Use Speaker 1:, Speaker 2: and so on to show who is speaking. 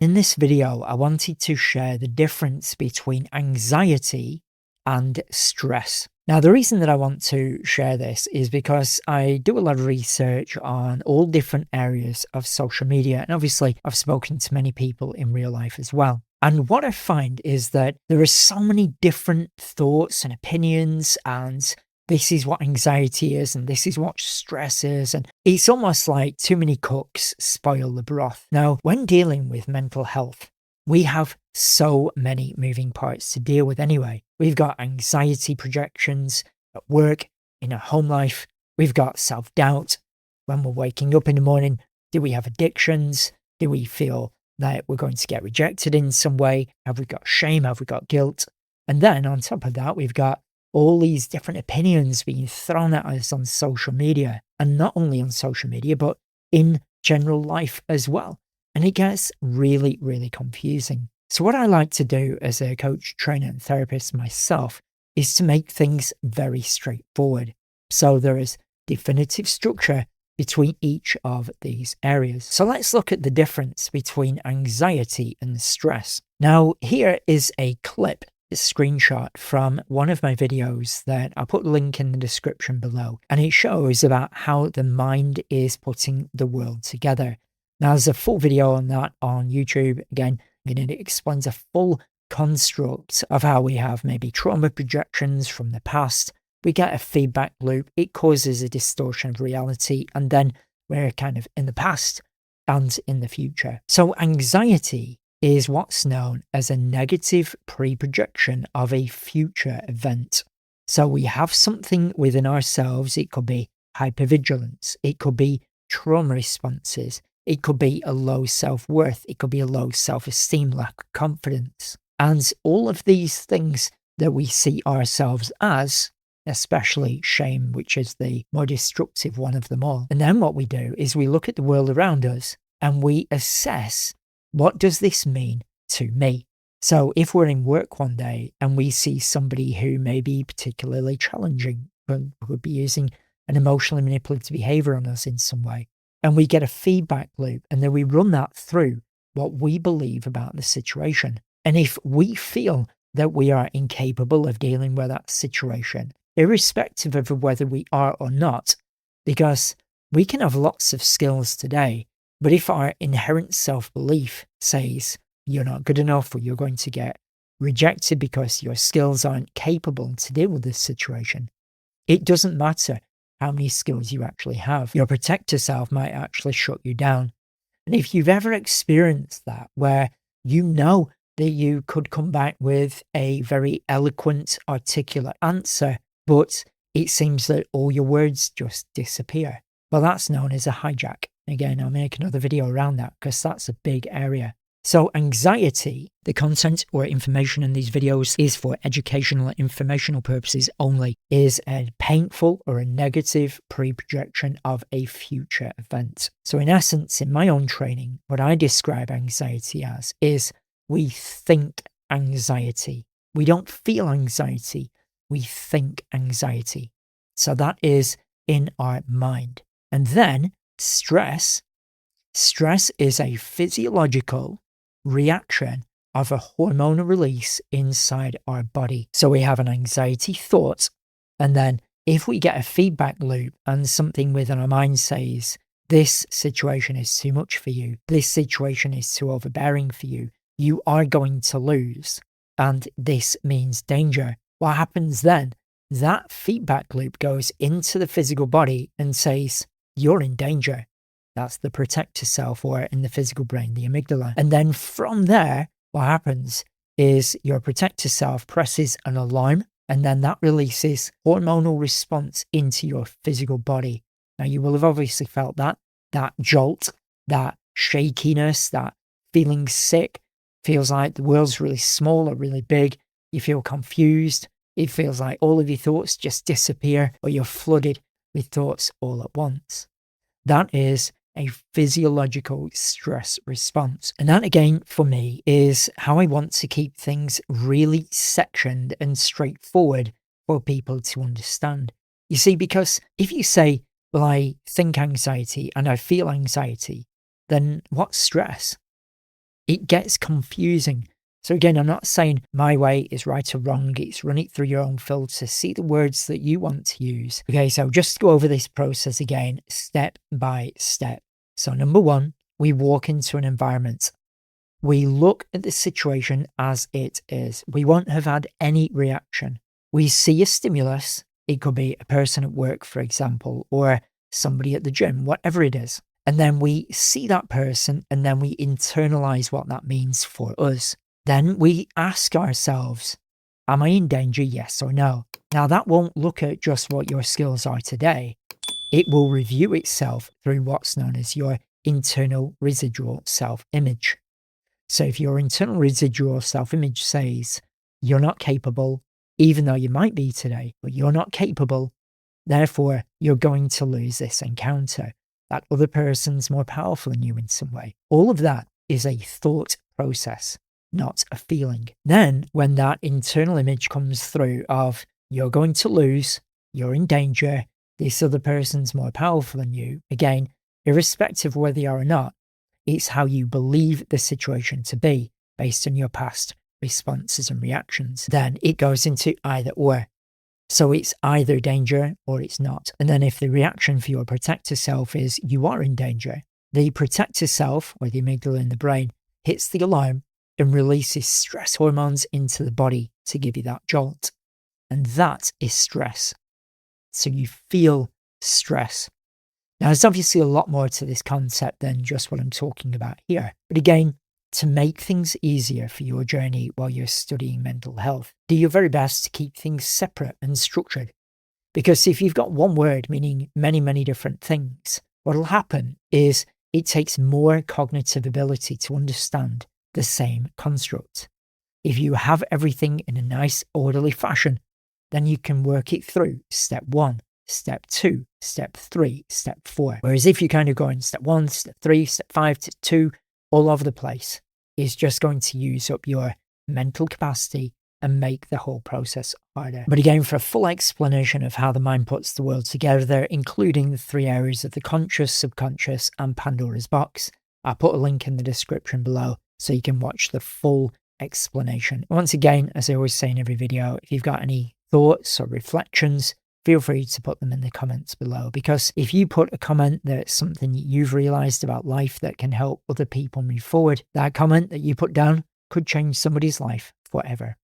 Speaker 1: In this video, I wanted to share the difference between anxiety and stress. Now, the reason that I want to share this is because I do a lot of research on all different areas of social media. And obviously, I've spoken to many people in real life as well. And what I find is that there are so many different thoughts and opinions, and this is what anxiety is, and this is what stress is. And it's almost like too many cooks spoil the broth. Now, when dealing with mental health, we have so many moving parts to deal with anyway. We've got anxiety projections at work, in our home life. We've got self-doubt. When we're waking up in the morning, do we have addictions? Do we feel that we're going to get rejected in some way? Have we got shame? Have we got guilt? And then on top of that, we've got all these different opinions being thrown at us on social media, and not only on social media, but in general life as well. And it gets really, really confusing. So what I like to do as a coach, trainer, and therapist myself is to make things very straightforward. So there is definitive structure between each of these areas. So let's look at the difference between anxiety and stress. Now, here is a clip, a screenshot from one of my videos that I'll put a link in the description below. And it shows about how the mind is putting the world together. Now, there's a full video on that on YouTube. Again, and it explains a full construct of how we have maybe trauma projections from the past. We get a feedback loop. It causes a distortion of reality. And then we're kind of in the past and in the future. So anxiety is what's known as a negative pre-projection of a future event. So we have something within ourselves. It could be hypervigilance. It could be trauma responses. It could be a low self-worth. It could be a low self-esteem, lack of confidence. And all of these things that we see ourselves as, especially shame, which is the more destructive one of them all. And then what we do is we look at the world around us and we assess, what does this mean to me? So if we're in work one day and we see somebody who may be particularly challenging, who would be using an emotionally manipulative behavior on us in some way, and we get a feedback loop, and then we run that through what we believe about the situation. And if we feel that we are incapable of dealing with that situation, irrespective of whether we are or not, because we can have lots of skills today, but if our inherent self-belief says you're not good enough or you're going to get rejected because your skills aren't capable to deal with this situation, it doesn't matter how many skills you actually have. Your protector self might actually shut you down. And if you've ever experienced that, where you know that you could come back with a very eloquent, articulate answer, but it seems that all your words just disappear, well, that's known as a hijack. Again, I'll make another video around that because that's a big area. So anxiety, the content or information in these videos is for educational and informational purposes only, is a painful or a negative pre-projection of a future event. So in essence, in my own training, what I describe anxiety as is we think anxiety. We don't feel anxiety, we think anxiety. So that is in our mind. And then stress is a physiological reaction of a hormonal release inside our body. So we have an anxiety thought, and then if we get a feedback loop and something within our mind says, this situation is too much for you, this situation is too overbearing for you, you are going to lose, and this means danger. What happens then? That feedback loop goes into the physical body and says, you're in danger. That's the protector self, or in the physical brain, the amygdala. And then from there, what happens is your protector self presses an alarm, and then that releases hormonal response into your physical body. Now, you will have obviously felt that jolt, that shakiness, that feeling sick, feels like the world's really small or really big. You feel confused. It feels like all of your thoughts just disappear, or you're flooded with thoughts all at once. That is a physiological stress response. And that, again, for me, is how I want to keep things really sectioned and straightforward for people to understand. You see, because if you say, well, I think anxiety and I feel anxiety, then what's stress? it gets confusing. So again, I'm not saying my way is right or wrong. It's run it through your own filter. See the words that you want to use. Okay, so just go over this process again, step by step. So number one, we walk into an environment. We look at the situation as it is. We won't have had any reaction. We see a stimulus. It could be a person at work, for example, or somebody at the gym, whatever it is. And then we see that person and then we internalize what that means for us. Then we ask ourselves, am I in danger? Yes or no? Now that won't look at just what your skills are today. It will review itself through what's known as your internal residual self-image. So if your internal residual self-image says you're not capable, even though you might be today, but you're not capable, therefore you're going to lose this encounter. That other person's more powerful than you in some way. All of that is a thought process, not a feeling. Then when that internal image comes through of you're going to lose, you're in danger, this other person's more powerful than you, again, irrespective of whether you are or not, it's how you believe the situation to be based on your past responses and reactions. Then it goes into either or. So it's either danger or it's not. And then if the reaction for your protector self is you are in danger, the protector self, or the amygdala in the brain, hits the alarm and releases stress hormones into the body to give you that jolt. And that is stress. So you feel stress. Now, there's obviously a lot more to this concept than just what I'm talking about here. But again, to make things easier for your journey while you're studying mental health, do your very best to keep things separate and structured. Because if you've got one word meaning many, many different things, what'll happen is it takes more cognitive ability to understand the same construct. If you have everything in a nice, orderly fashion, then you can work it through step 1, step 2, step 3, step 4. Whereas if you kind of go in step 1, step 3, step 5, step 2, all over the place, is just going to use up your mental capacity and make the whole process harder. But again, for a full explanation of how the mind puts the world together, including the 3 areas of the conscious, subconscious, and Pandora's box, I'll put a link in the description below so you can watch the full explanation. Once again, as I always say in every video, if you've got any thoughts or reflections, feel free to put them in the comments below, because if you put a comment that's something you've realized about life that can help other people move forward, that comment that you put down could change somebody's life forever.